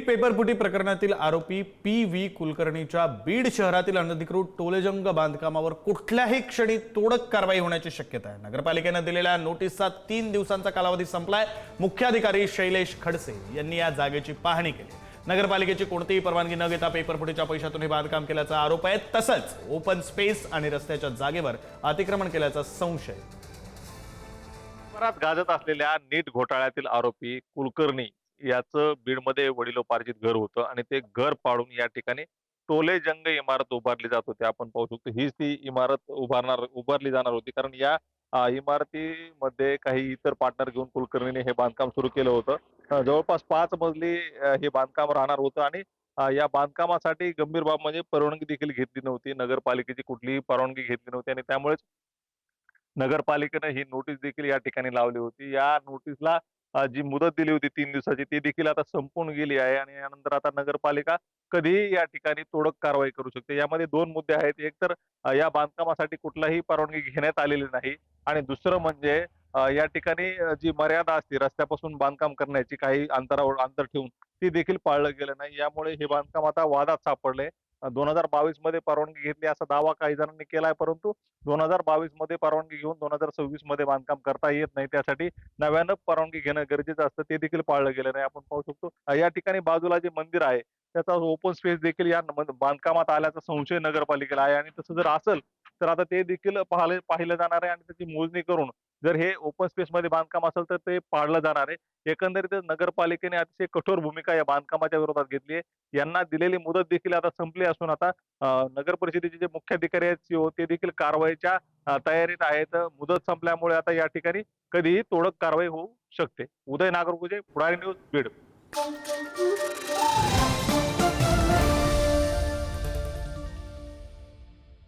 पेपरफुटी प्रकरणातील आरोपी पी.व्ही. कुलकर्णीच्या बीड शहरातील अनधिकृत टोलेजंग बांधकामावर कुठल्याही क्षणी तोडक कारवाई होण्याची शक्यता आहे। नगरपालिकेने दिलेल्या नोटीसचा 3 दिवसांचा कालावधी संपलाय। मुख्याधिकारी शैलेश खडसे यांनी या जागेची पाहणी केली। नगरपालिकेची कोणतीही परवानगी न घेता पेपरफुटीच्या पैशातून हे बांधकाम केल्याचा आरोप आहे। तसंच ओपन स्पेस आणि रस्त्याच्या जागेवर अतिक्रमण केल्याचा संशय। परत गाजत असलेल्या नीट घोटाळ्यातील आरोपी कुलकर्णी याचं बीडमध्ये वडिलोपार्जित घर होतं आणि ते घर पाडून या ठिकाणी टोलेजंग इमारत उभारली जात होती। आपण पाहू शकतो हीच ती इमारत उभारली जाणार होती, कारण या इमारतीमध्ये काही इतर पार्टनर घेऊन कुलकर्णीने हे बांधकाम सुरू केलं होतं। जवळपास 5 मजली हे बांधकाम राहणार होतं आणि या बांधकामासाठी गंभीर बाब म्हणजे परवानगी देखील घेतली नव्हती। नगरपालिकेची कुठलीही परवानगी घेतली नव्हती आणि त्यामुळेच नगरपालिकेने ही नोटीस देखील या ठिकाणी लावली होती। या नोटीसला जी मुदत दिली होती 3 दिवसाची, ती देखील आता संपून गेली आहे आणि यानंतर आता नगरपालिका कधीही या ठिकाणी तोडक कारवाई करू शकते। यामध्ये 2 मुद्दे आहेत। एक तर या बांधकामासाठी कुठलाही परवानगी घेण्यात आलेली नाही आणि दुसरं म्हणजे या ठिकाणी जी मर्यादा असते रस्त्यापासून बांधकाम करण्याची काही अंतर ठेवून, ती देखील पाळलं गेलं नाही। यामुळे हे बांधकाम आता वादात सापडले। 2022 मध्ये परवानगी घेतली असा दावा काही जणांनी केलाय, परंतु 2022 मध्ये परवानगी घेऊन 2026 मध्ये बांधकाम करता येत नाही। त्यासाठी नव्यानं परवानगी घेणं गरजेचं असतं, ते देखील पाळलं गेलं नाही। आपण पाहू शकतो या ठिकाणी बाजूला जे मंदिर आहे त्याचा ओपन स्पेस देखील या बांधकामात आल्याचा संशय नगरपालिकेला आहे आणि तसं जर असेल तर आता ते देखील पाहिलं जाणार आहे आणि त्याची मोजणी करून जर हे ओपन स्पेस मध्ये बांधकाम असेल तर ते पाडलं जाणार आहे। एकंदरीत नगरपालिकेने अतिशय कठोर भूमिका या बांधकामाच्या विरोधात घेतली आहे। यांना दिलेली मुदत देखील आता संपली असून आता नगर परिषदेचे जे मुख्याधिकारी आहेत CEO ते देखील कारवाईच्या तयारीत आहेत। मुदत संपल्यामुळे आता या ठिकाणी कधीही तोडक कारवाई होऊ शकते। उदय नागरगोजे, पुढारी न्यूज, बीड।